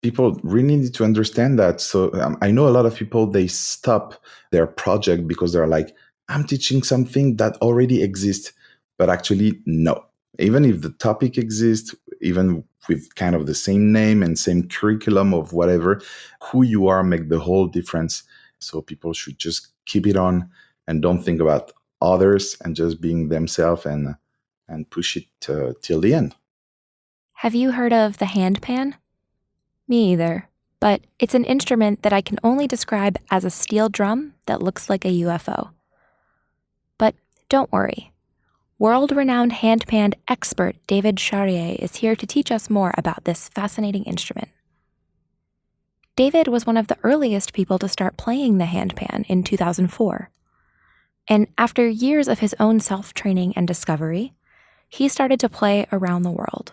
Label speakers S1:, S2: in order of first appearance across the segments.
S1: people really need to understand that. So I know a lot of people, they stop their project because they're like, I'm teaching something that already exists. But actually, no. Even if the topic exists, even with kind of the same name and same curriculum of whatever, who you are make the whole difference. So people should just keep it on and don't think about others and just being themselves and push it till the end.
S2: Have you heard of the handpan? Me either, but it's an instrument that I can only describe as a steel drum that looks like a UFO. But don't worry. World-renowned handpan expert David Charrier is here to teach us more about this fascinating instrument. David was one of the earliest people to start playing the handpan in 2004. And after years of his own self-training and discovery, he started to play around the world.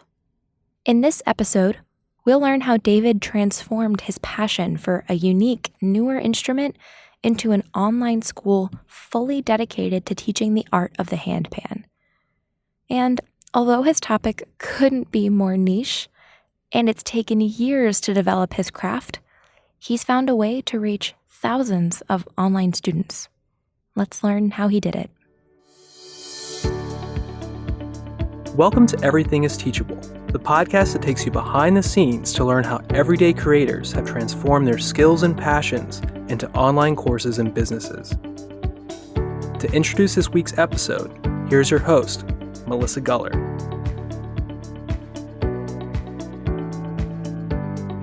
S2: In this episode, we'll learn how David transformed his passion for a unique, newer instrument into an online school fully dedicated to teaching the art of the handpan. And although his topic couldn't be more niche, and it's taken years to develop his craft, he's found a way to reach thousands of online students. Let's learn how he did it.
S3: Welcome to Everything is Teachable, the podcast that takes you behind the scenes to learn how everyday creators have transformed their skills and passions into online courses and businesses. To introduce this week's episode, here's your host, Melissa Guller.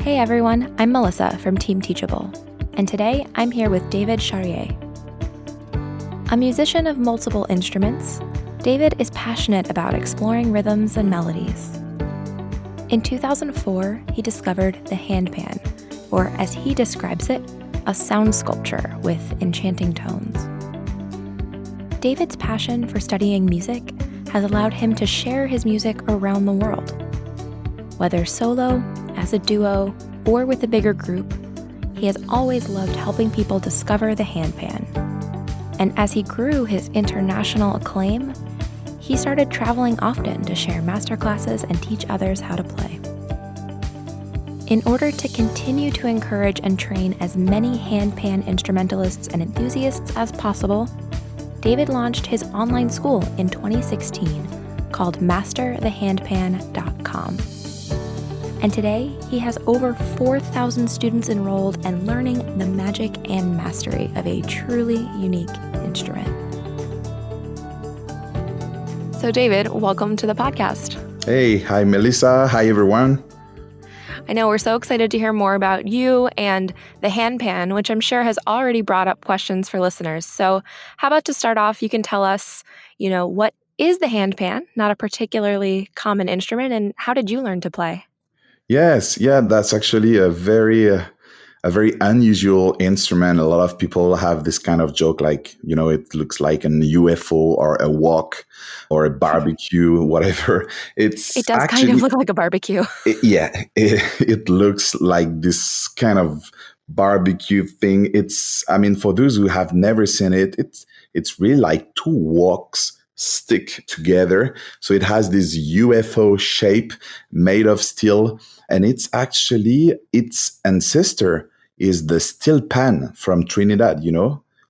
S2: Hey everyone, I'm Melissa from Team Teachable, and today I'm here with David Charrier. A musician of multiple instruments, David is passionate about exploring rhythms and melodies. In 2004, he discovered the handpan, or as he describes it, a sound sculpture with enchanting tones. David's passion for studying music has allowed him to share his music around the world. Whether solo, as a duo, or with a bigger group, he has always loved helping people discover the handpan. And as he grew his international acclaim, he started traveling often to share masterclasses and teach others how to play. In order to continue to encourage and train as many handpan instrumentalists and enthusiasts as possible, David launched his online school in 2016 called MasterTheHandpan.com. And today, he has over 4,000 students enrolled and learning the magic and mastery of a truly unique instrument. So David, welcome to the podcast.
S1: Hey, hi Melissa, hi everyone.
S2: I know we're so excited to hear more about you and the handpan, which I'm sure has already brought up questions for listeners. So how about to start off, you can tell us, what is the handpan, not a particularly common instrument, and how did you learn to play?
S1: Yes, yeah, that's actually a very unusual instrument. A lot of people have this kind of joke, like, it looks like an UFO or a wok or a barbecue, whatever.
S2: It does kind of look like a barbecue.
S1: It looks like this kind of barbecue thing. For those who have never seen it, it's really like two woks stick together. So it has this UFO shape made of steel. And it's actually, its ancestor is the steelpan from Trinidad,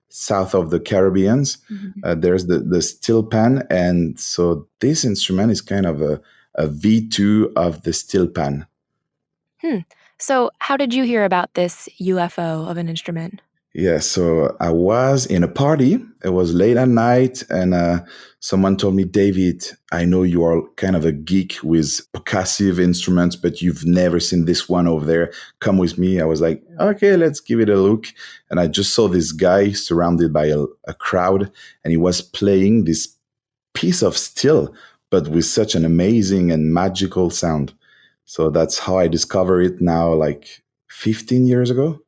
S1: south of the Caribbean.
S2: Mm-hmm.
S1: There's the steelpan. And so this instrument is kind of a V2 of the steelpan.
S2: So how did you hear about this UFO of an instrument?
S1: Yeah, so I was in a party. It was late at night, and someone told me, David, I know you are kind of a geek with percussive instruments, but you've never seen this one over there. Come with me. I was like, okay, let's give it a look. And I just saw this guy surrounded by a crowd, and he was playing this piece of steel, but with such an amazing and magical sound. So that's how I discovered it now, like 15 years ago.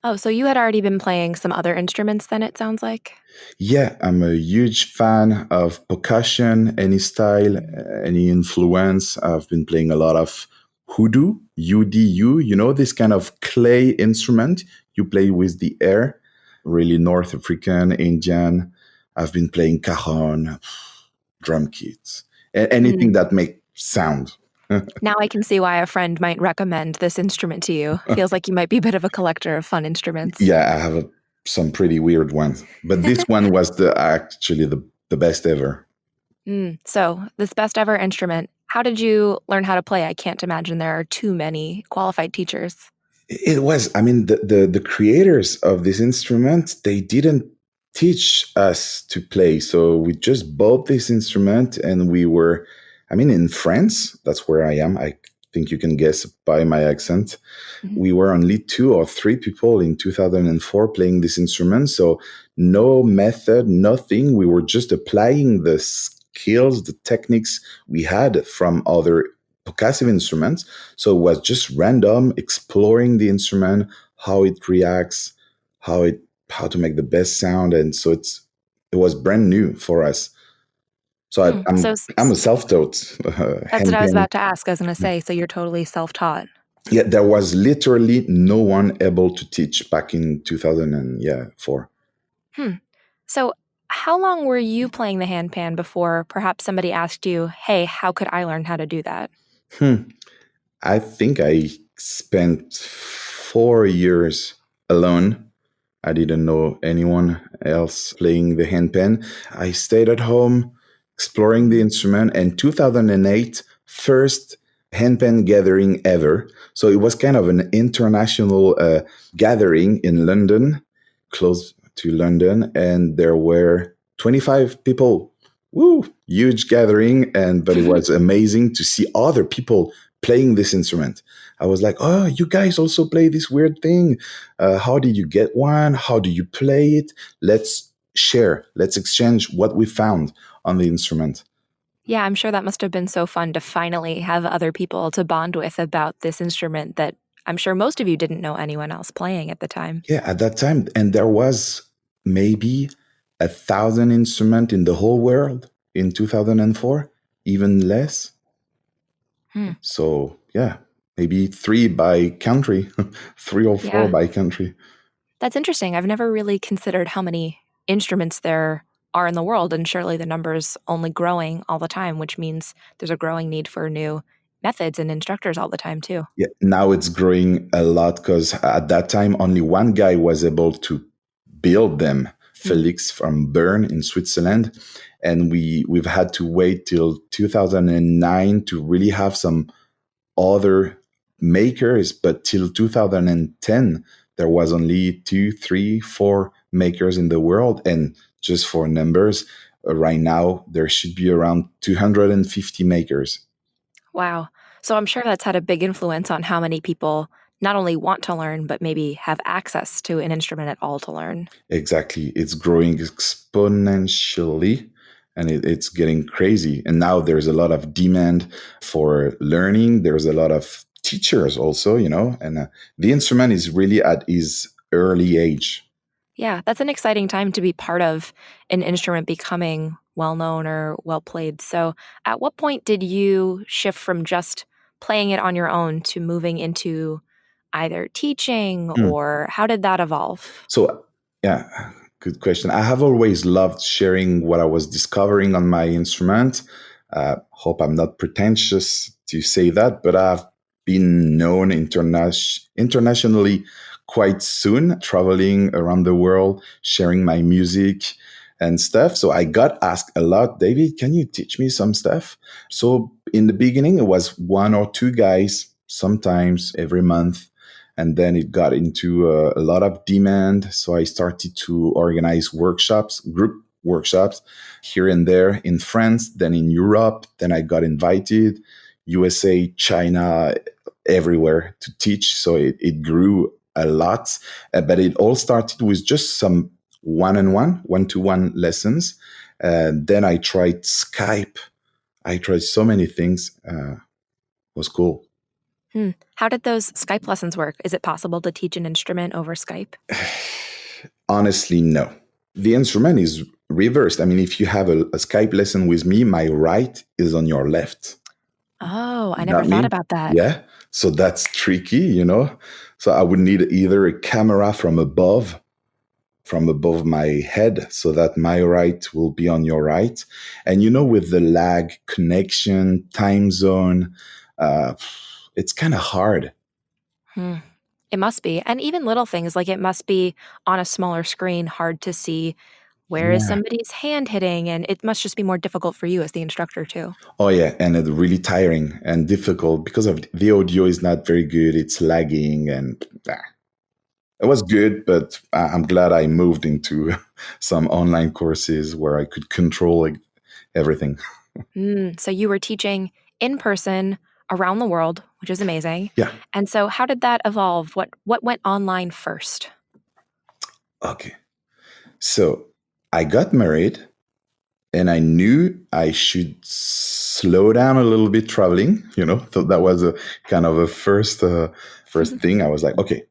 S2: Oh, so you had already been playing some other instruments then, it sounds like?
S1: Yeah, I'm a huge fan of percussion, any style, any influence. I've been playing a lot of hoodoo, UDU, this kind of clay instrument you play with the air, really North African, Indian. I've been playing cajon, drum kits, anything that makes sound.
S2: Now I can see why a friend might recommend this instrument to you. Feels like you might be a bit of a collector of fun instruments.
S1: Yeah, I have some pretty weird ones, but this one was actually the best ever.
S2: So, this best ever instrument, how did you learn how to play? I can't imagine there are too many qualified teachers.
S1: It was, I mean, the creators of this instrument, they didn't teach us to play. So we just bought this instrument and we were, I mean, in France, that's where I am. I think you can guess by my accent.
S2: Mhm.
S1: We were only 2 or 3 people in 2004 playing this instrument. So no method, nothing. We were just applying the skills, the techniques we had from other percussive instruments. So it was just random, exploring the instrument, how it reacts, how to make the best sound, and so it was brand new for us. So
S2: So
S1: I'm a self-taught
S2: that's what I was
S1: handpan.
S2: about to ask. I was going to say, so you're totally self-taught.
S1: Yeah, there was literally no one able to teach back in 2004.
S2: So how long were you playing the handpan before perhaps somebody asked you, hey, how could I learn how to do that?
S1: I think I spent 4 years alone. I didn't know anyone else playing the handpan. I stayed at home exploring the instrument, and 2008, first handpan gathering ever. So it was kind of an international gathering in London, close to London, and there were 25 people. Woo! Huge gathering, but it was amazing to see other people playing this instrument. I was like, oh, you guys also play this weird thing. How did you get one? How do you play it? Let's share. Let's exchange what we found on the instrument.
S2: Yeah, I'm sure that must have been so fun to finally have other people to bond with about this instrument that I'm sure most of you didn't know anyone else playing at the time.
S1: Yeah, at that time, and there was maybe 1,000 instruments in the whole world in 2004, even less. So yeah, maybe 3 by country, 3 or 4
S2: Yeah.
S1: by country.
S2: That's interesting. I've never really considered how many instruments there are in the world, and surely the number's only growing all the time, which means there's a growing need for new methods and instructors all the time, too.
S1: Yeah, now it's growing a lot because at that time only one guy was able to build them, Felix from Bern in Switzerland, and we've had to wait till 2009 to really have some other makers. But till 2010, there was only 2, 3, 4 makers in the world, and just for numbers, right now there should be around 250 makers.
S2: Wow. So I'm sure that's had a big influence on how many people not only want to learn, but maybe have access to an instrument at all to learn.
S1: Exactly. It's growing exponentially and it's getting crazy. And now there's a lot of demand for learning. There's a lot of teachers also, and the instrument is really at its early age.
S2: Yeah, that's an exciting time to be part of an instrument becoming well-known or well-played. So at what point did you shift from just playing it on your own to moving into either teaching, or how did that evolve?
S1: So, yeah, good question. I have always loved sharing what I was discovering on my instrument. Hope I'm not pretentious to say that, but I've been known internationally quite soon, traveling around the world, sharing my music and stuff. So I got asked a lot, David, can you teach me some stuff? So in the beginning, it was 1 or 2 guys, sometimes every month. And then it got into a lot of demand. So I started to organize workshops, group workshops here and there in France, then in Europe. Then I got invited, USA, China, everywhere to teach. So it grew a lot. But it all started with just some one-to-one lessons. Then I tried Skype. I tried so many things. It was cool.
S2: How did those Skype lessons work? Is it possible to teach an instrument over Skype?
S1: Honestly, no. The instrument is reversed. I mean, if you have a Skype lesson with me, my right is on your left.
S2: Oh, I
S1: You
S2: never
S1: got
S2: thought
S1: me?
S2: about that.
S1: Yeah. So that's tricky. So I would need either a camera from above my head so that my right will be on your right. And with the lag, connection, time zone, uh, it's kind of hard.
S2: Hmm. It must be. And even little things, like it must be on a smaller screen, hard to see where is
S1: Yeah.
S2: somebody's hand hitting, and it must just be more difficult for you as the instructor too.
S1: Oh yeah, and it's really tiring and difficult because of the audio is not very good. It's lagging, and it was good, but I'm glad I moved into some online courses where I could control like, everything.
S2: So you were teaching in person around the world, which is amazing.
S1: Yeah.
S2: And so how did that evolve? What went online first?
S1: Okay. So I got married, and I knew I should slow down a little bit traveling. So that was a kind of a first thing. I was like, okay,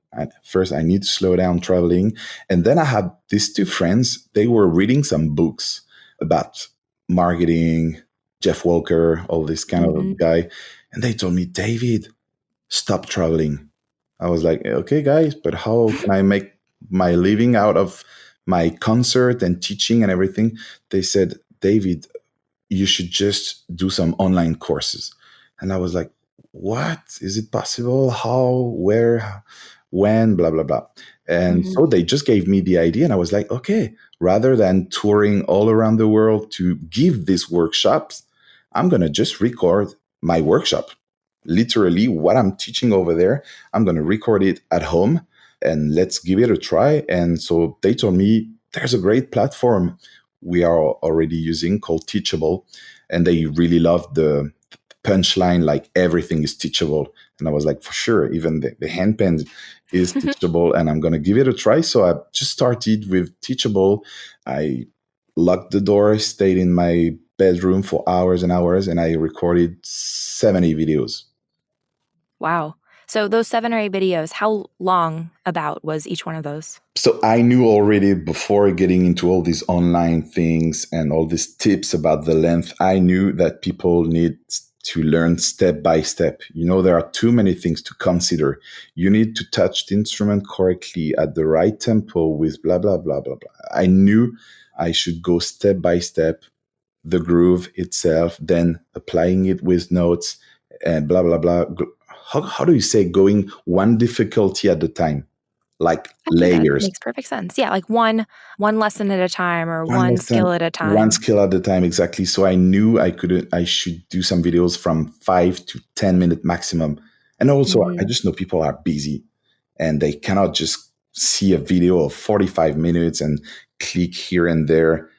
S1: first I need to slow down traveling. And then I had these two friends. They were reading some books about marketing, Jeff Walker, all this kind of
S2: Mhm.
S1: guy, and they told me, David, stop traveling. I was like, okay, guys, but how can I make my living out of my concert and teaching and everything? They said, David, you should just do some online courses. And I was like, what? Is it possible? How? Where? When? Blah, blah, blah. And
S2: Mhm.
S1: so they just gave me the idea. And I was like, okay, rather than touring all around the world to give these workshops, I'm going to just record my workshop. Literally, what I'm teaching over there, I'm going to record it at home and let's give it a try. And so they told me there's a great platform we are already using called Teachable. And they really loved the punchline, like everything is teachable. And I was like, for sure, even the handpan is teachable, and I'm going to give it a try. So I just started with Teachable. I locked the door, stayed in my bedroom for hours and hours, and I recorded 70 videos.
S2: Wow. So those 7 or 8 videos, how long about was each one of those?
S1: So I knew already before getting into all these online things and all these tips about the length, I knew that people need to learn step by step. There are too many things to consider. You need to touch the instrument correctly at the right tempo with blah, blah, blah, blah, blah. I knew I should go step by step, the groove itself, then applying it with notes and blah, blah, blah. How do you say going one difficulty at a time? Like
S2: I think that
S1: layers.
S2: makes perfect sense. Yeah, like one lesson at a time or
S1: One
S2: one
S1: lesson,
S2: skill at a
S1: one
S2: time.
S1: skill at a time, exactly. So I knew I should do some videos from 5 to 10 minute maximum. And also, I
S2: Mhm.
S1: just know people are busy and they cannot just see a video of 45 minutes and click here and there.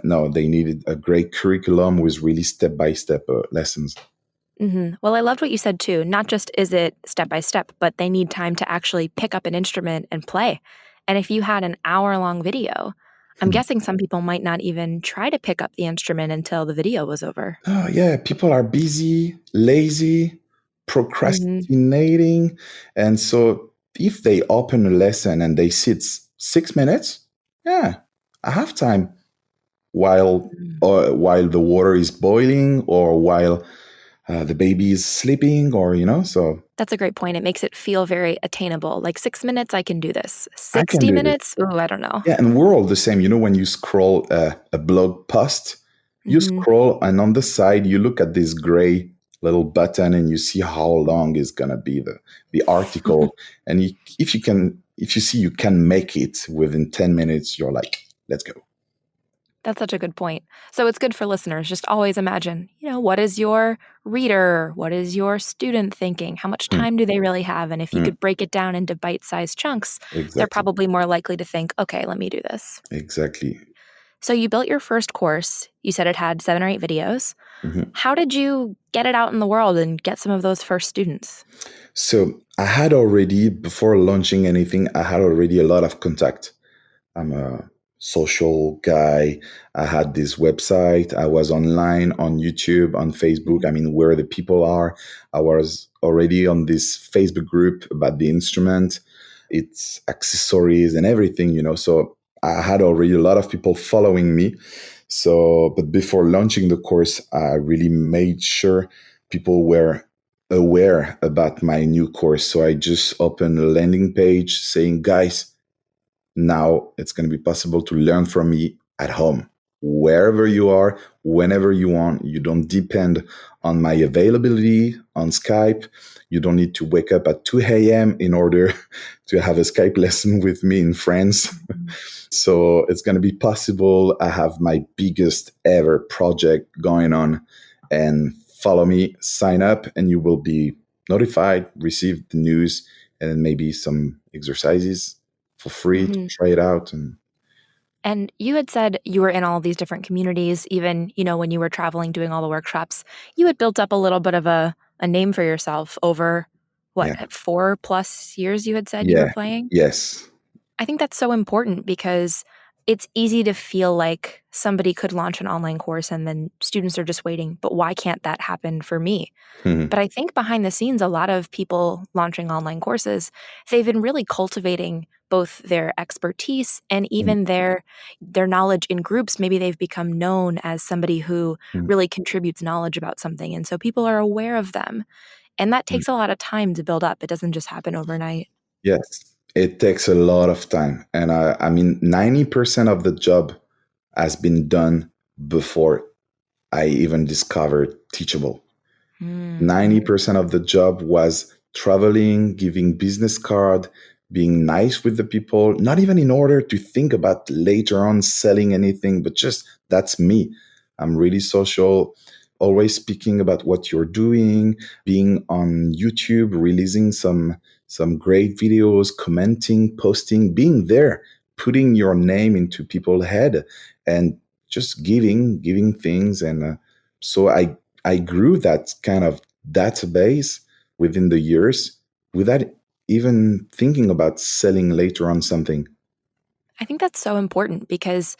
S1: No, they needed a great curriculum with really step by step lessons.
S2: Well, I loved what you said too. Not just is it step by step, but they need time to actually pick up an instrument and play. And if you had an hour-long video, I'm guessing some people might not even try to pick up the instrument until the video was over.
S1: Oh, yeah, people are busy, lazy,
S2: Mhm.
S1: procrastinating. And so if they open a lesson and they sit 6 minutes, yeah, I have time while
S2: Mm.
S1: while the water is boiling or while the baby is sleeping so
S2: That's a great point. It makes it feel very attainable. Like 6 minutes, I can do this.
S1: I can
S2: 60
S1: do this.
S2: minutes? Ooh, I don't know.
S1: Yeah, and we're all the same. When you scroll a blog post, you
S2: Mhm.
S1: scroll, and on the side, you look at this gray little button, and you see how long is gonna be the article. And if you see you can make it within 10 minutes, you're like, let's go.
S2: That's such a good point. So it's good for listeners. Just always imagine, what is your reader? What is your student thinking? How much
S1: Hmm,
S2: time do they really have? And if you
S1: hmm,
S2: could break it down into bite-sized chunks, they're
S1: exactly,
S2: probably more likely to think, okay, let me do this.
S1: exactly.
S2: So you built your first course. You said it had 7 or 8 videos.
S1: Mhm.
S2: How did you get it out in the world and get some of those first students?
S1: So I had already, before launching anything, I had already a lot of contact. I'm a social guy. I had this website. I was online on YouTube, on Facebook.
S2: Mhm.
S1: I mean, where the people are. I was already on this Facebook group about the instrument, its accessories and everything. So I had already a lot of people following me. So, but before launching the course, I really made sure people were aware about my new course. So I just opened a landing page saying, guys, now it's going to be possible to learn from me at home, wherever you are, whenever you want. You don't depend on my availability on Skype. You don't need to wake up at 2 a.m. in order to have a Skype lesson with me in France. So it's going to be possible. I have my biggest ever project going on, and follow me, sign up, and you will be notified, receive the news, and then maybe some exercises for free to try it out.
S2: And you had said you were in all these different communities, even, when you were traveling, doing all the workshops, you had built up a little bit of a name for yourself over,
S1: Yeah.
S2: 4+ years you had said you were
S1: Yeah.
S2: playing?
S1: Yes.
S2: I think that's so important because it's easy to feel like somebody could launch an online course and then students are just waiting, but why can't that happen for me?
S1: Mhm.
S2: But I think behind the scenes, a lot of people launching online courses, they've been really cultivating both their expertise and even their knowledge in groups. Maybe they've become known as somebody who
S1: Mhm.
S2: really contributes knowledge about something. And so people are aware of them. And that takes a lot of time to build up. It doesn't just happen overnight.
S1: Yes. It takes a lot of time. And I mean, 90% of the job has been done before I even discovered Teachable. 90% of the job was traveling, giving business card, being nice with the people, not even in order to think about later on selling anything, but just that's me. I'm really social, always speaking about what you're doing, being on YouTube, releasing some great videos, commenting, posting, being there, putting your name into people's head and just giving things. And so I grew that kind of database within the years without even thinking about selling later on something.
S2: I think that's so important because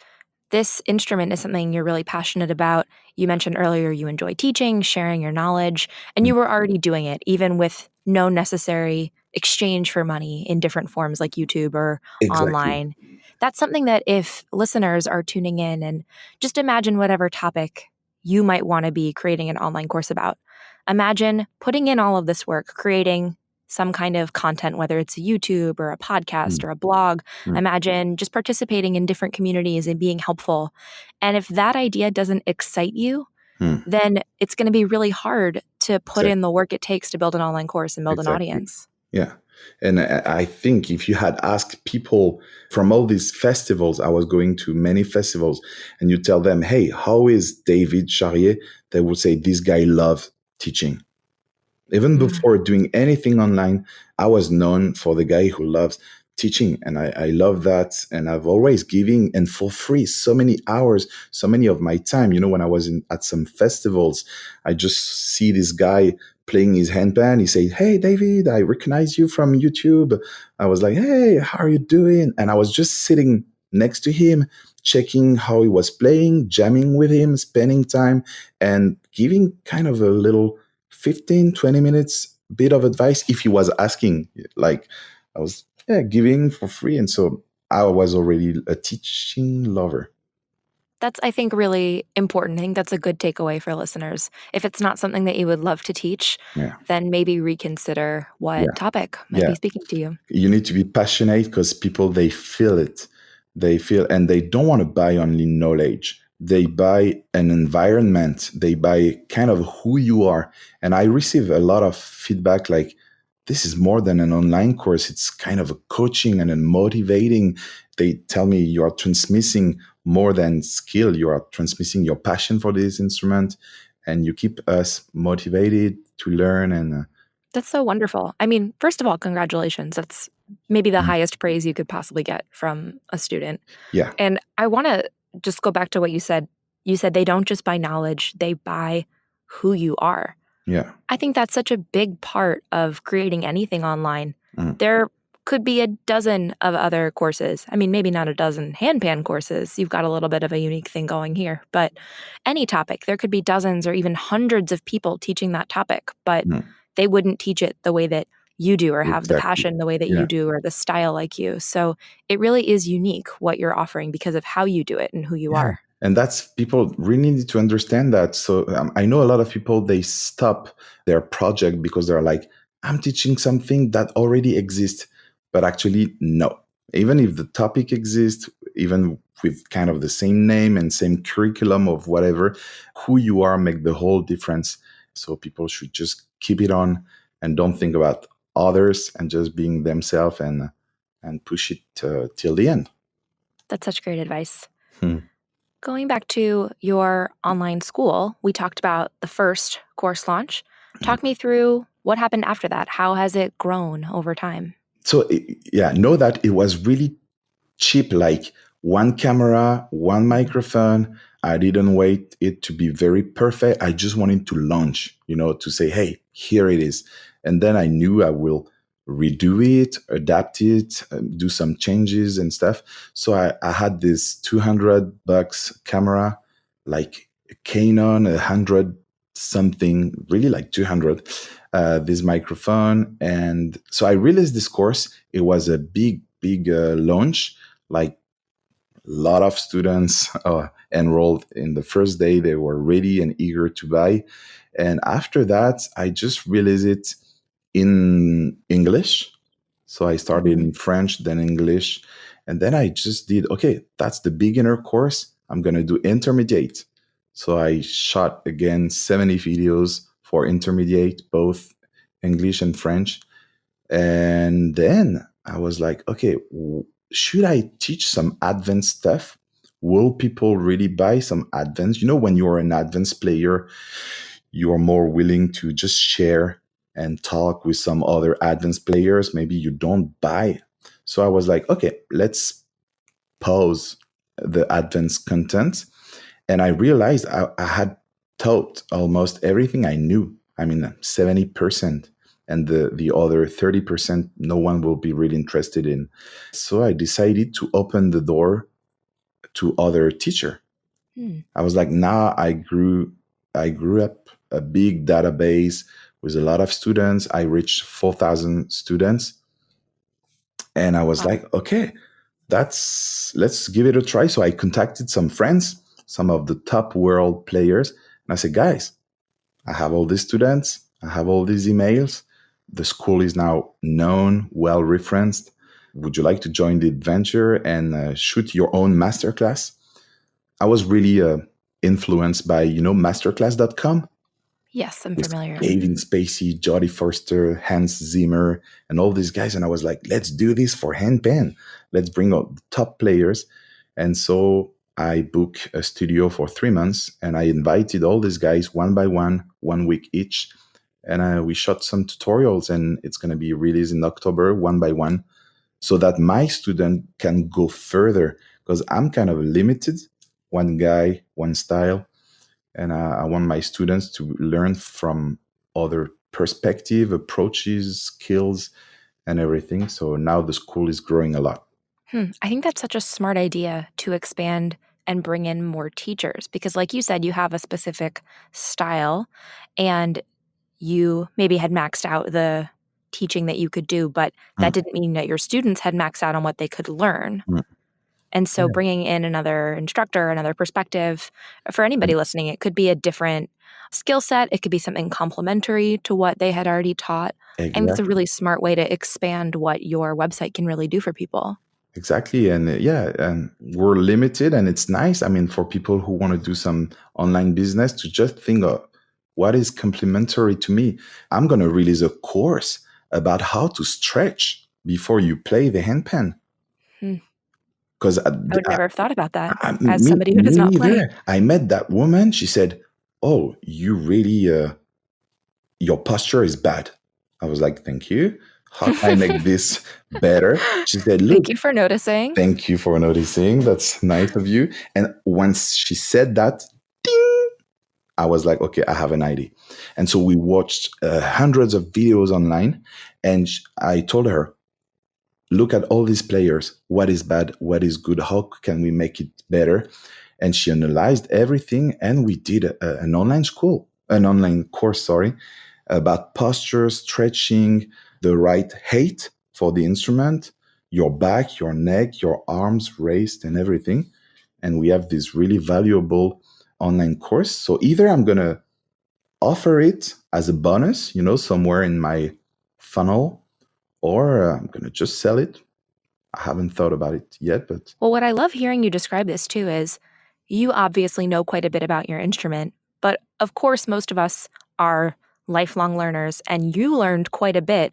S2: this instrument is something you're really passionate about. You mentioned earlier you enjoy teaching, sharing your knowledge, and you were already doing it, even with no necessary exchange for money in different forms like YouTube or
S1: Exactly.
S2: online. That's something that if listeners are tuning in and just imagine whatever topic you might want to be creating an online course about. Imagine putting in all of this work, creating some kind of content, whether it's a YouTube or a podcast
S1: Mm,
S2: or a blog.
S1: mm,
S2: Imagine just participating in different communities and being helpful. And if that idea doesn't excite you,
S1: mm.
S2: then it's going to be really hard to put in
S1: Exactly.
S2: the work it takes to build an online course and build an
S1: Exactly.
S2: audience.
S1: Yeah. And I think if you had asked people from all these festivals, I was going to many festivals, and you tell them, hey, how is David Charrier? They would say, this guy loves teaching. Even before doing anything online, I was known for the guy who loves teaching. And I love that. And I've always giving and for free so many hours, so many of my time. When I was at some festivals, I just see this guy playing his handpan. He said, hey, David, I recognize you from YouTube. I was like, hey, how are you doing? And I was just sitting next to him, checking how he was playing, jamming with him, spending time, and giving kind of a little 15, 20 minutes bit of advice if he was asking. Like I was giving for free. And so I was already a teaching lover.
S2: That's, I think, really important. I think that's a good takeaway for listeners. If it's not something that you would love to teach,
S1: Yeah.
S2: then maybe reconsider
S1: Yeah.
S2: what topic might
S1: Yeah.
S2: be speaking to you.
S1: You need to be passionate because people, they feel it. They feel, and they don't want to buy only knowledge. They buy an environment. They buy kind of who you are. And I receive a lot of feedback like, this is more than an online course. It's kind of a coaching and a motivating. They tell me you are transmitting more than skill. You are transmitting your passion for this instrument, and you keep us motivated to learn. And
S2: That's so wonderful. I mean, first of all, congratulations. That's maybe the highest praise you could possibly get from a student.
S1: yeah,
S2: And I want to just go back to what you said. You said they don't just buy knowledge, they buy who you are.
S1: yeah,
S2: I think that's such a big part of creating anything online.
S1: mm,
S2: There could be a dozen of other courses. I mean, maybe not a dozen handpan courses. You've got a little bit of a unique thing going here. But any topic, there could be dozens or even hundreds of people teaching that topic, but
S1: mm,
S2: they wouldn't teach it the way that you do or have the
S1: exactly.
S2: passion the way that
S1: Yeah.
S2: you do or the style like you. So it really is unique what you're offering because of how you do it and who you
S1: Yeah.
S2: are.
S1: And that's people really need to understand that. So I know a lot of people, they stop their project because they're like, I'm teaching something that already exists. But actually, no. Even if the topic exists, even with kind of the same name and same curriculum of whatever, who you are make the whole difference. So people should just keep it on and don't think about others and just being themselves and push it till the end.
S2: That's such great advice.
S1: Hmm.
S2: Going back to your online school, we talked about the first course launch. Talk me through what happened after that. How has it grown over time?
S1: So know that it was really cheap, like one camera, one microphone. I didn't wait it to be very perfect. I just wanted to launch, to say, hey, here it is. And then I knew I will redo it, adapt it, do some changes and stuff. So I had this $200 camera, like a Canon, 100 something, really like 200, this microphone. And so I realized this course, it was a big launch, like a lot of students enrolled in the first day. They were ready and eager to buy. And after that, I just realized it in English. So I started in French, then English. And then I just did, okay, that's the beginner course. I'm going to do intermediate. So I shot again 70 videos for intermediate, both English and French. And then I was like, okay, should I teach some advanced stuff? Will people really buy some advanced? When you're an advanced player, you're more willing to just share and talk with some other advanced players. Maybe you don't buy. So I was like, okay, let's pause the advanced content. And I realized I had taught almost everything I knew. 70%. And the other 30%, no one will be really interested in. So I decided to open the door to other teacher. I was like, now I grew up a big database with a lot of students. I reached 4,000 students. And I was like, okay, let's give it a try. So I contacted some friends, some of the top world players. And I said, guys, I have all these students. I have all these emails. The school is now known, well referenced. Would you like to join the adventure and shoot your own masterclass? I was really influenced by, masterclass.com.
S2: Yes, I'm
S1: With
S2: familiar.
S1: Kevin Spacey, Jodie Foster, Hans Zimmer, and all these guys. And I was like, let's do this for Handpan. Let's bring out the top players. And so I booked a studio for 3 months and I invited all these guys one by one, 1 week each. And we shot some tutorials and it's going to be released in October, one by one, so that my student can go further, because I'm kind of limited, one guy, one style. And I want my students to learn from other perspective, approaches, skills, and everything. So now the school is growing a lot.
S2: I think that's such a smart idea to expand and bring in more teachers, because like you said, you have a specific style and you maybe had maxed out the teaching that you could do, but that didn't mean that your students had maxed out on what they could learn. And so bringing in another instructor, another perspective, for anybody listening, it could be a different skill set. It could be something complementary to what they had already taught.
S1: Exactly.
S2: And it's a really smart way to expand what your website can really do for people.
S1: Exactly. And and we're limited and it's nice. For people who want to do some online business, to just think of what is complementary to me. I'm going to release a course about how to stretch before you play the handpan. Because
S2: I would never have thought about that as
S1: me,
S2: somebody who does not play.
S1: neither. I met that woman. She said, oh, you really, your posture is bad. I was like, thank you. How can I make this better? She said, look.
S2: Thank you for noticing.
S1: Thank you for noticing. That's nice of you. And once she said that, ding, I was like, okay, I have an idea. And so we watched hundreds of videos online. And I told her, look at all these players. What is bad? What is good? How can we make it better? And she analyzed everything. And we did an online course, about posture, stretching, the right height for the instrument, your back, your neck, your arms, waist, and everything. And we have this really valuable online course. So either I'm going to offer it as a bonus, somewhere in my funnel, or I'm going to just sell it. I haven't thought about it yet, but...
S2: Well, what I love hearing you describe this too is you obviously know quite a bit about your instrument, but of course, most of us are lifelong learners, and you learned quite a bit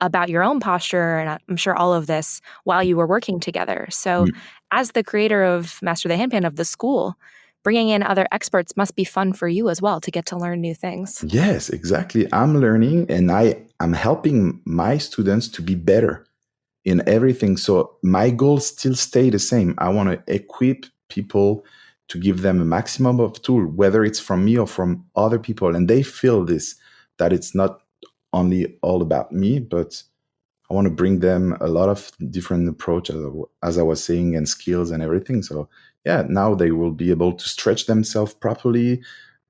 S2: about your own posture, and I'm sure all of this while you were working together. So as the creator of Master the Handpan of the school, bringing in other experts must be fun for you as well to get to learn new things.
S1: Yes, exactly. I'm learning and I'm helping my students to be better in everything. So my goals still stay the same. I want to equip people to give them a maximum of tool, whether it's from me or from other people. And they feel this, that it's not only all about me, but I want to bring them a lot of different approaches, as I was saying, and skills and everything. So yeah, now they will be able to stretch themselves properly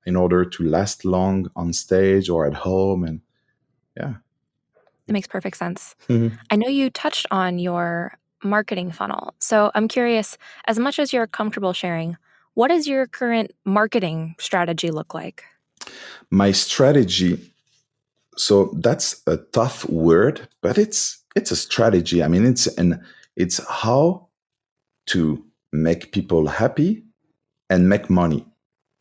S1: in order to last long on stage or at home. And yeah.
S2: It makes perfect sense.
S1: Mhm.
S2: I know you touched on your marketing funnel. So I'm curious, as much as you're comfortable sharing, what does your current marketing strategy look like?
S1: My strategy, so that's a tough word, but it's a strategy. I mean, it's how to make people happy and make money.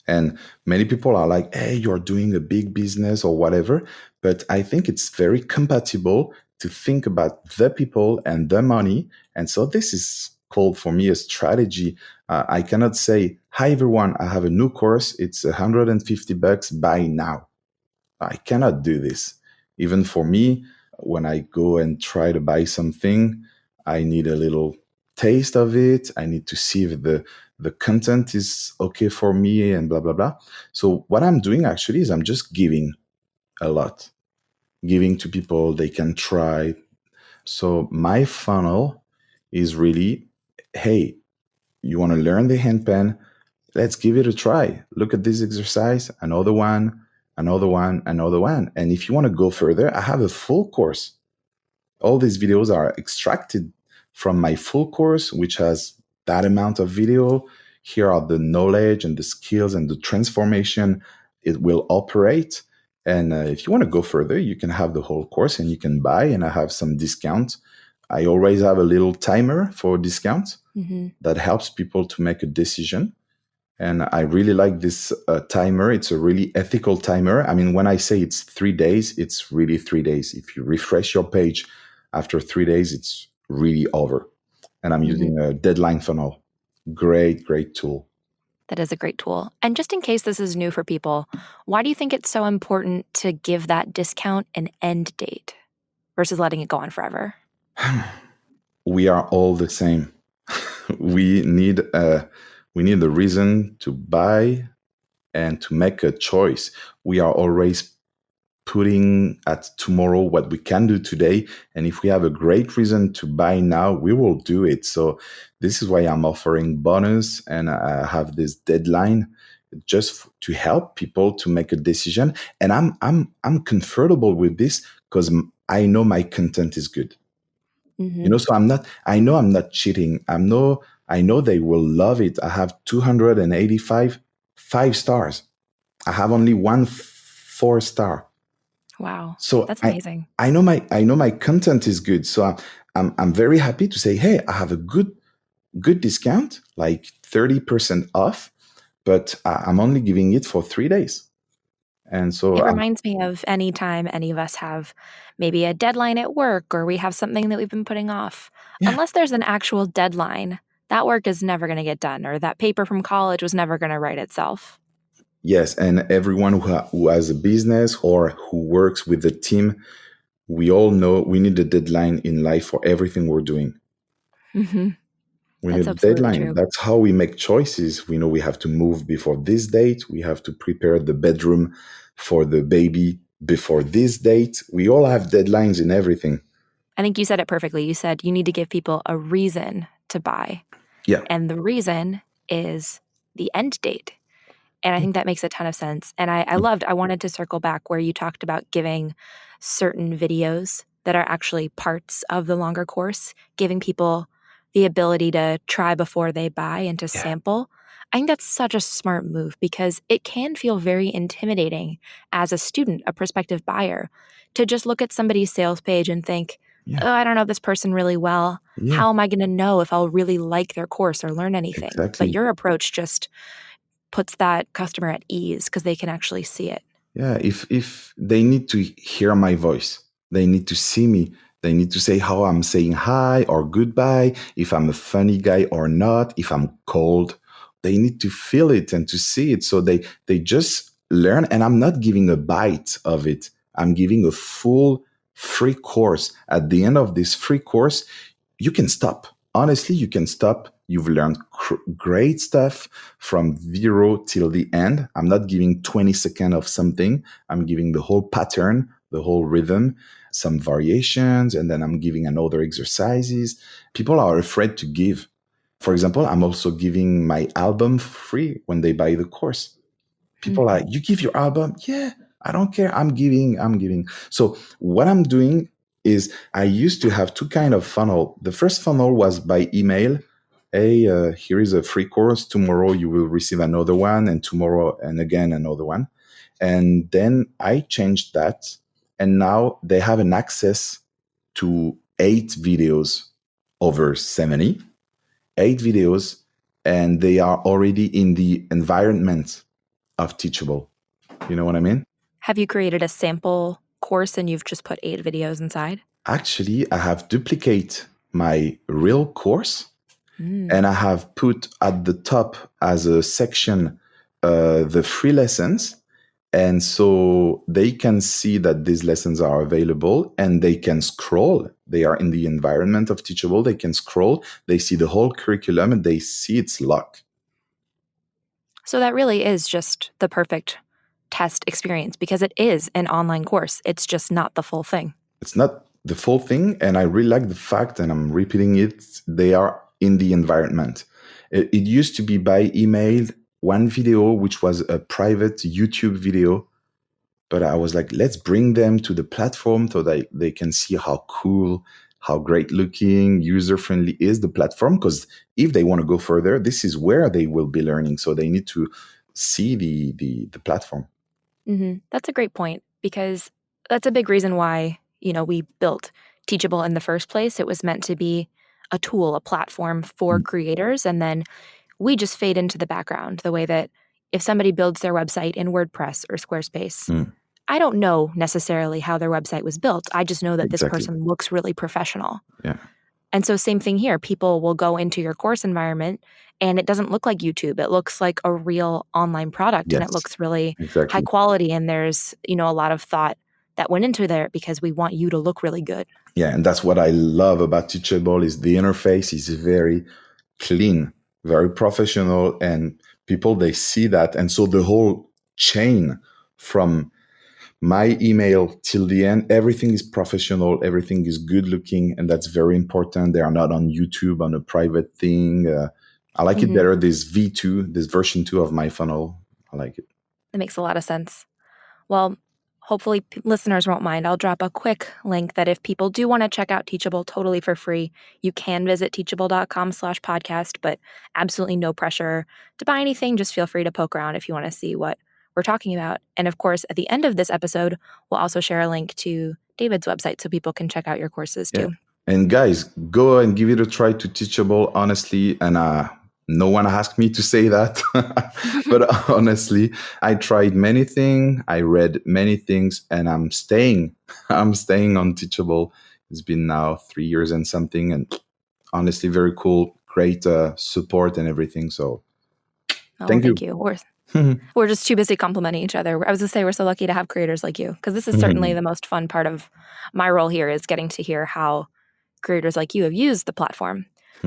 S1: And many people are like, hey, you're doing a big business or whatever. But I think it's very compatible to think about the people and the money. And so this is called for me a strategy. I cannot say, hi, everyone, I have a new course. It's $150. Buy now. I cannot do this. Even for me, when I go and try to buy something, I need a little taste of it. I need to see if the content is okay for me and blah, blah, blah. So what I'm doing actually is I'm just giving a lot, giving to people they can try. So my funnel is really, hey, you want to learn the handpan? Let's give it a try. Look at this exercise, another one, another one, another one. And if you want to go further, I have a full course. All these videos are extracted from my full course, which has that amount of video. Here are the knowledge and the skills and the transformation it will operate. And if you want to go further, you can have the whole course and you can buy, and I have some discount. I always have a little timer for discount that helps people to make a decision. And I really like this timer. It's a really ethical timer. I mean, when I say it's 3 days, it's really 3 days. If you refresh your page after 3 days, it's really over. And I'm using a deadline funnel. Great, great tool.
S2: That is a great tool. And just in case this is new for people, why do you think it's so important to give that discount an end date versus letting it go on forever?
S1: We are all the same. we need a reason to buy and to make a choice. We are always putting at tomorrow what we can do today. And if we have a great reason to buy now, we will do it. So this is why I'm offering bonus and I have this deadline just to help people to make a decision. And I'm comfortable with this because I know my content is good. So I know I'm not cheating. I know they will love it. I have 285 5 stars. I have only one 4-star.
S2: Wow.
S1: So
S2: That's amazing.
S1: I know my content is good. So I'm very happy to say, hey, I have a good discount, like 30% off, but I'm only giving it for 3 days. And so
S2: it reminds me of any time any of us have maybe a deadline at work or we have something that we've been putting off.
S1: Yeah.
S2: Unless there's an actual deadline, that work is never going to get done, or that paper from college was never going to write itself.
S1: Yes, and everyone who has a business or who works with a team, we all know we need a deadline in life for everything we're doing. We
S2: That's
S1: need a
S2: absolutely
S1: deadline.
S2: true.
S1: That's how we make choices. We know we have to move before this date. We have to prepare the bedroom for the baby before this date. We all have deadlines in everything.
S2: I think you said it perfectly. You said you need to give people a reason to buy.
S1: Yeah.
S2: And the reason is the end date. And I think that makes a ton of sense. And I wanted to circle back where you talked about giving certain videos that are actually parts of the longer course, giving people the ability to try before they buy and to sample. I think that's such a smart move because it can feel very intimidating as a student, a prospective buyer, to just look at somebody's sales page and think, oh, I don't know this person really well.
S1: Yeah.
S2: How am I going to know if I'll really like their course or learn anything?
S1: Exactly.
S2: But your approach just puts that customer at ease because they can actually see it.
S1: Yeah, if they need to hear my voice, they need to see me. They need to say how I'm saying hi or goodbye, if I'm a funny guy or not, if I'm cold. They need to feel it and to see it. So they just learn, and I'm not giving a bite of it. I'm giving a full free course. At the end of this free course, you can stop. Honestly, you can stop. You've learned great stuff from zero till the end. I'm not giving 20 seconds of something. I'm giving the whole pattern, the whole rhythm, some variations, and then I'm giving another exercises. People are afraid to give. For example, I'm also giving my album free when they buy the course. People are like, you give your album? Yeah, I don't care. I'm giving. So what I'm doing is I used to have two kind of funnel. The first funnel was by email. Hey, here is a free course. Tomorrow you will receive another one, and tomorrow and again another one. And then I changed that, and now they have an access to 8 videos over 70, 8 videos, and they are already in the environment of Teachable. You know what I mean?
S2: Have you created a sample course and you've just put 8 videos inside?
S1: Actually, I have duplicate my real course, and I have put at the top as a section the free lessons. And so they can see that these lessons are available, and they can scroll. They are in the environment of Teachable. They can scroll. They see the whole curriculum, and they see its lock.
S2: So that really is just the perfect test experience because it is an online course. It's just not the full thing.
S1: It's not the full thing, and I really like the fact, and I'm repeating it, they are in the environment. It used to be by email, one video, which was a private YouTube video, but I was like, let's bring them to the platform so that they can see how cool, how great looking, user-friendly is the platform, because if they want to go further, this is where they will be learning. So they need to see the platform.
S2: That's a great point because that's a big reason why, we built Teachable in the first place. It was meant to be a tool, a platform for creators. And then we just fade into the background the way that if somebody builds their website in WordPress or Squarespace, I don't know necessarily how their website was built. I just know that this person looks really professional.
S1: Yeah.
S2: And so same thing here. People will go into your course environment and it doesn't look like YouTube. It looks like a real online product and it looks really high quality. And there's, a lot of thought that went into there because we want you to look really good.
S1: Yeah, and that's what I love about Teachable is the interface is very clean, very professional, and people, they see that. And so the whole chain from my email till the end, everything is professional, everything is good looking, and that's very important. They are not on YouTube on a private thing. I like it better, this V2, this version 2 of my funnel. I like it.
S2: That makes a lot of sense. Well, hopefully listeners won't mind. I'll drop a quick link that if people do want to check out Teachable totally for free, you can visit teachable.com/podcast, but absolutely no pressure to buy anything. Just feel free to poke around if you want to see what we're talking about. And of course, at the end of this episode, we'll also share a link to David's website so people can check out your courses too.
S1: Yeah. And guys, go and give it a try to Teachable, honestly. And no one asked me to say that. But honestly, I tried many things. I read many things, and I'm staying on Teachable. It's been now 3 years and something. And honestly, very cool, great support and everything. So thank you.
S2: We're just too busy complimenting each other. I was going to say we're so lucky to have creators like you because this is certainly the most fun part of my role here is getting to hear how creators like you have used the platform.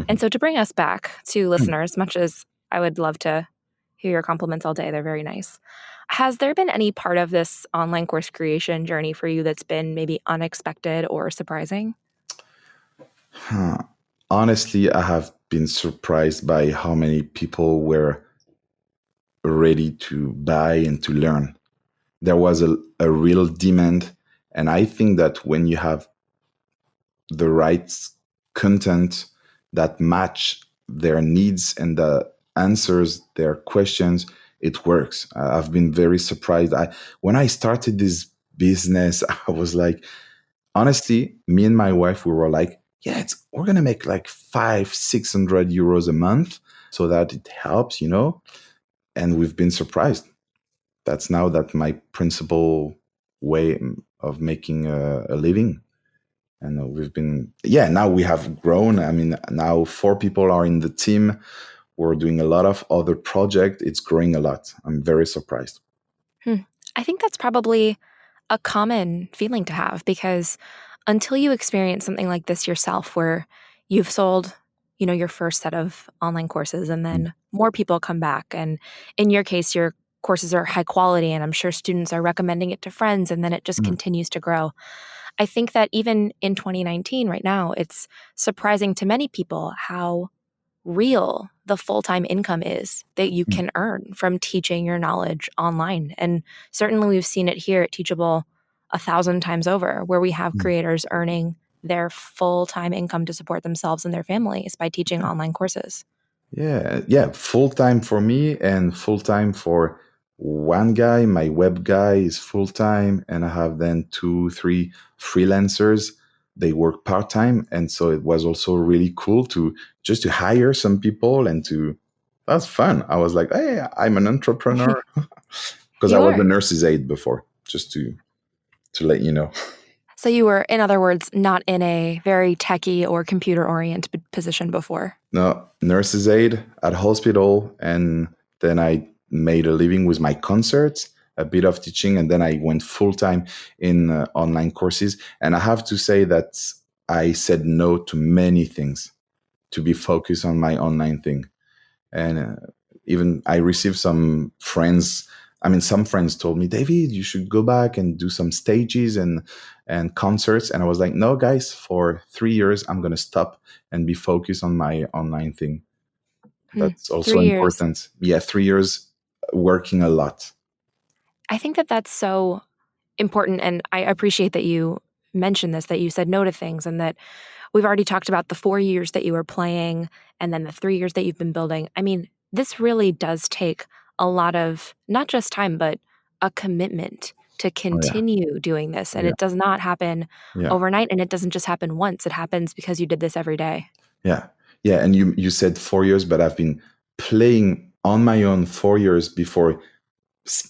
S2: And so to bring us back to listeners, much as I would love to hear your compliments all day, they're very nice. Has there been any part of this online course creation journey for you that's been maybe unexpected or surprising?
S1: Honestly, I have been surprised by how many people were ready to buy and to learn. There was a real demand. And I think that when you have the right content that match their needs and the answers their questions, it works. I've been very surprised. When I started this business, I was like, honestly, me and my wife, we were like, yeah, we're going to make like 500-600 euros a month so that it helps, And we've been surprised. that's now that my principal way of making a living. And we've been, now we have grown. I mean, now 4 people are in the team. We're doing a lot of other projects. It's growing a lot. I'm very surprised.
S2: I think that's probably a common feeling to have, because until you experience something like this yourself, where you've sold, your first set of online courses and
S1: Mm.
S2: then more people come back, and in your case, your courses are high quality and I'm sure students are recommending it to friends, and then it just
S1: Mm.
S2: continues to grow. I think that even in 2019 right now, it's surprising to many people how real the full-time income is that you
S1: Mm.
S2: can earn from teaching your knowledge online. And certainly we've seen it here at Teachable 1,000 times over, where we have
S1: Mm.
S2: creators earning their full-time income to support themselves and their families by teaching online courses.
S1: Yeah, full time for me and full time for one guy. My web guy is full time, and I have then 2, 3 freelancers. They work part time, and so it was also really cool to just to hire some people and to. That's fun. I was like, hey, I'm an entrepreneur because I
S2: You
S1: was a
S2: are.
S1: nurse's aide before. Just to let you know.
S2: So you were, in other words, not in a very techie or computer-oriented position before.
S1: No, nurse's aide at hospital, and then I made a living with my concerts, a bit of teaching, and then I went full time in online courses. And I have to say that I said no to many things to be focused on my online thing. And even I received some friends. I mean, some friends told me, David, you should go back and do some stages and concerts. And I was like, no, guys, for 3 years, I'm going to stop and be focused on my online thing. That's also
S2: 3 years.
S1: important. Yeah, 3 years working a lot.
S2: I think that that's so important. And I appreciate that you mentioned this, that you said no to things, and that we've already talked about the 4 years that you were playing and then the 3 years that you've been building. I mean, this really does take a lot of not just time, but a commitment to
S1: Oh, yeah.
S2: continue doing this. And
S1: Yeah.
S2: it does not happen
S1: Yeah.
S2: overnight, and it doesn't just happen once. It happens because you did this every day.
S1: Yeah. Yeah. And you said 4 years, but I've been playing on my own 4 years before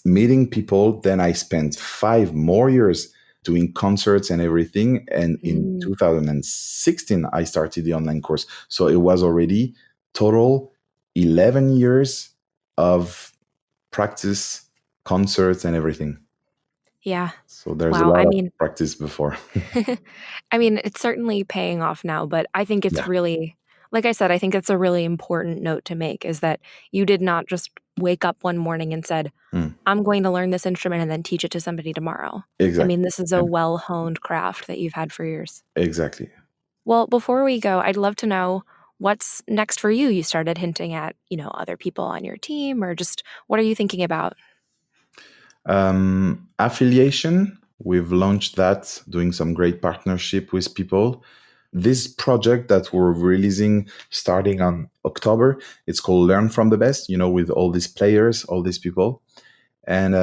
S1: meeting people. Then I spent 5 more years doing concerts and everything. And in
S2: Mm,
S1: 2016, I started the online course. So it was already total 11 years of practice, concerts, and everything.
S2: yeah.
S1: So there's a
S2: Wow.
S1: lot
S2: I
S1: of
S2: mean,
S1: practice before.
S2: I mean, it's certainly paying off now, but I think it's
S1: Yeah.
S2: really, like I said, I think it's a really important note to make, is that you did not just wake up one morning and said,
S1: Mm.
S2: I'm going to learn this instrument and then teach it to somebody tomorrow. I
S1: Exactly.
S2: mean, this is
S1: Yeah.
S2: a well-honed craft that you've had for years.
S1: Exactly.
S2: Well, before we go, I'd love to know what's next for you. You started hinting at, other people on your team, or just what are you thinking about?
S1: Affiliation, we've launched that, doing some great partnership with people. This project that we're releasing starting on October, it's called Learn from the Best, with all these players, all these people. And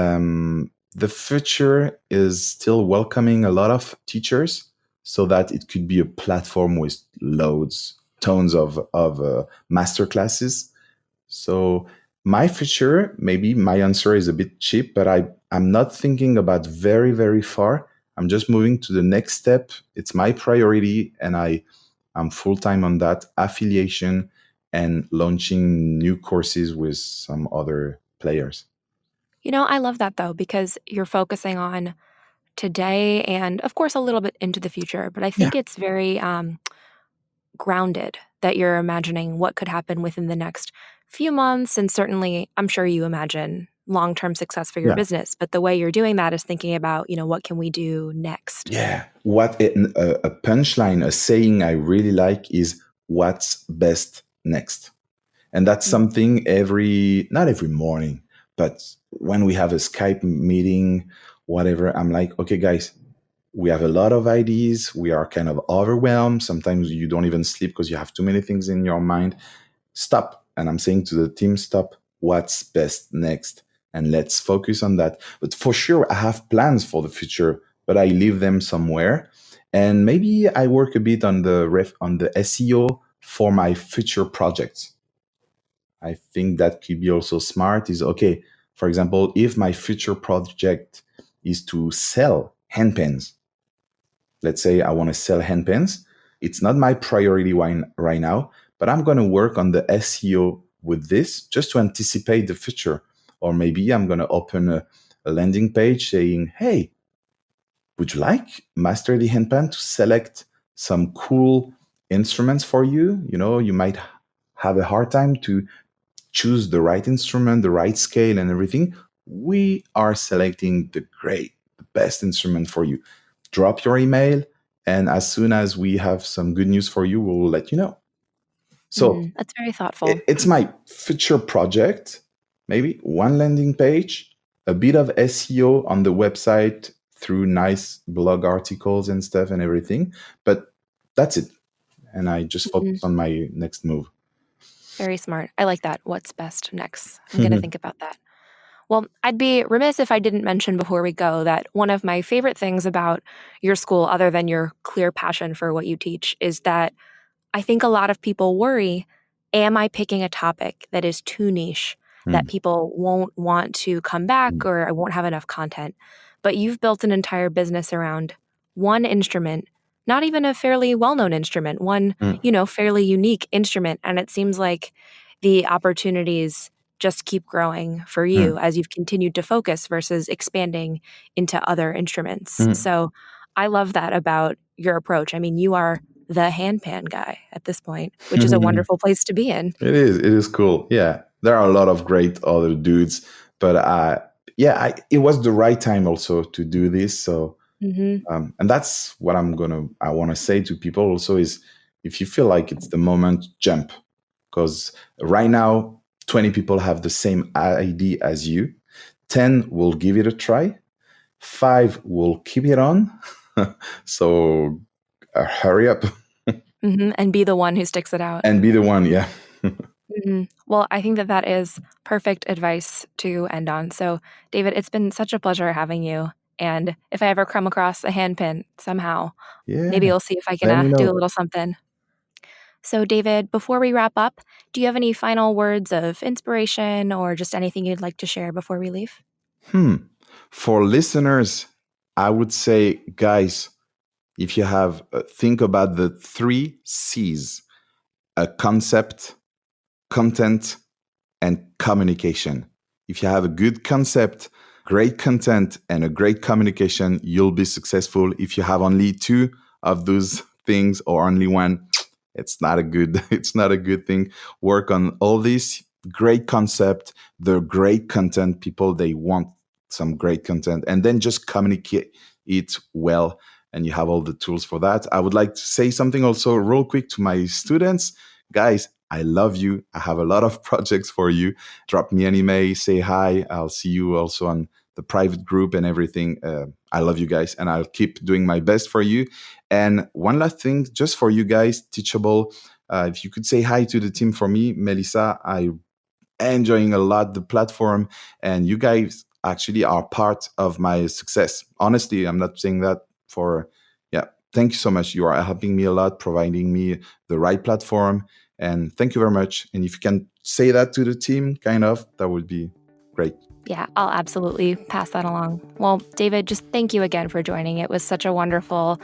S1: the future is still welcoming a lot of teachers so that it could be a platform with tons of master classes. So my future, maybe my answer is a bit cheap, but I'm not thinking about very, very far. I'm just moving to the next step. It's my priority, and I'm full time on that affiliation and launching new courses with some other players.
S2: I love that though, because you're focusing on today and, of course, a little bit into the future. But I
S1: Yeah,
S2: think it's very grounded that you're imagining what could happen within the next few months. And certainly, I'm sure you imagine long-term success for your
S1: yeah,
S2: business. But the way you're doing that is thinking about, what can we do next?
S1: yeah. A punchline, a saying I really like is what's best next. And that's
S2: Mm.
S1: something not every morning, but when we have a Skype meeting, whatever, I'm like, okay, guys, we have a lot of ideas. We are kind of overwhelmed. Sometimes you don't even sleep because you have too many things in your mind. Stop. And I'm saying to the team, stop. What's best next? And let's focus on that. But for sure, I have plans for the future, but I leave them somewhere. And maybe I work a bit on the SEO for my future projects. I think that could be also smart is okay. For example, if my future project is to sell handpans, let's say I want to sell handpans, it's not my priority right now, but I'm going to work on the SEO with this just to anticipate the future. Or maybe I'm going to open a landing page saying, hey, would you like Master the Handpan to select some cool instruments for you? You know, you might have a hard time to choose the right instrument, the right scale and everything. We are selecting the best instrument for you. Drop your email, and as soon as we have some good news for you, we'll let you know. So
S2: that's very thoughtful.
S1: It's my future project, maybe one landing page, a bit of SEO on the website through nice blog articles and stuff and everything. But that's it. And I just focus on my next move.
S2: Very smart. I like that. What's best next? I'm going to think about that. Well, I'd be remiss if I didn't mention before we go that one of my favorite things about your school, other than your clear passion for what you teach, is that I think a lot of people worry, am I picking a topic that is too niche, that people won't want to come back or I won't have enough content? But you've built an entire business around one instrument, not even a fairly well-known instrument, one, fairly unique instrument. And it seems like the opportunities just keep growing for you as you've continued to focus versus expanding into other instruments. So I love that about your approach. I mean, you are the handpan guy at this point, which is a wonderful place to be in.
S1: It is cool. Yeah. There are a lot of great other dudes, but it was the right time also to do this. So, and that's what I want to say to people also is, if you feel like it's the moment, jump. Because right now, 20 people have the same idea as you. 10 will give it a try. 5 will keep it on. So hurry up.
S2: And be the one who sticks it out.
S1: And be the one, yeah.
S2: Well, I think that is perfect advice to end on. So, David, it's been such a pleasure having you. And if I ever come across a handpan somehow, maybe I'll see if I can do a little something. So, David, before we wrap up, do you have any final words of inspiration or just anything you'd like to share before we leave?
S1: For listeners, I would say, guys, if you have, think about the 3 C's, a concept, content, and communication. If you have a good concept, great content, and a great communication, you'll be successful. If you have only 2 of those things or only one, it's not a good thing. Work on all this great concept, the great content. People, they want some great content, and then just communicate it well. And you have all the tools for that. I would like to say something also real quick to my students. Guys, I love you. I have a lot of projects for you. Drop me an email, say hi. I'll see you also on the private group and everything. I love you guys, and I'll keep doing my best for you. And one last thing, just for you guys, Teachable, if you could say hi to the team for me, Melissa, I'm enjoying a lot the platform, and you guys actually are part of my success. Honestly, I'm not saying that thank you so much. You are helping me a lot, providing me the right platform. And thank you very much. And if you can say that to the team, that would be great.
S2: Yeah, I'll absolutely pass that along. Well, David, just thank you again for joining. It was such a wonderful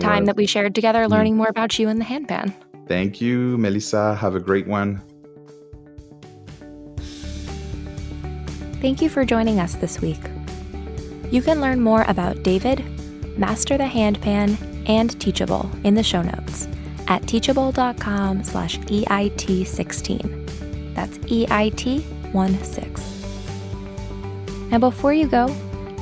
S2: time that we shared together, learning more about you and the handpan.
S1: Thank you, Melissa. Have a great one.
S2: Thank you for joining us this week. You can learn more about David, Master the Handpan, and Teachable in the show notes at teachable.com/EIT16. That's EIT16. And before you go,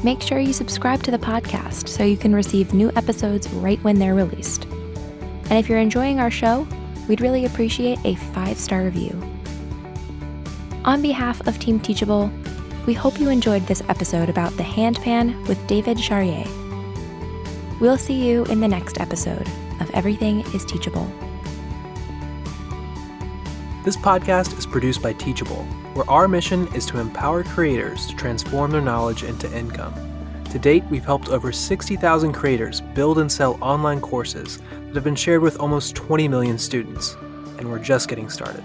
S2: make sure you subscribe to the podcast so you can receive new episodes right when they're released. And if you're enjoying our show, we'd really appreciate a 5-star review. On behalf of Team Teachable, we hope you enjoyed this episode about the handpan with David Charrier. We'll see you in the next episode of Everything is Teachable.
S3: This podcast is produced by Teachable, where our mission is to empower creators to transform their knowledge into income. To date, we've helped over 60,000 creators build and sell online courses that have been shared with almost 20 million students, and we're just getting started.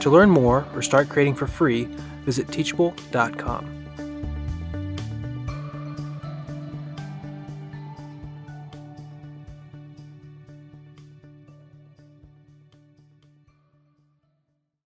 S3: To learn more or start creating for free, visit teachable.com.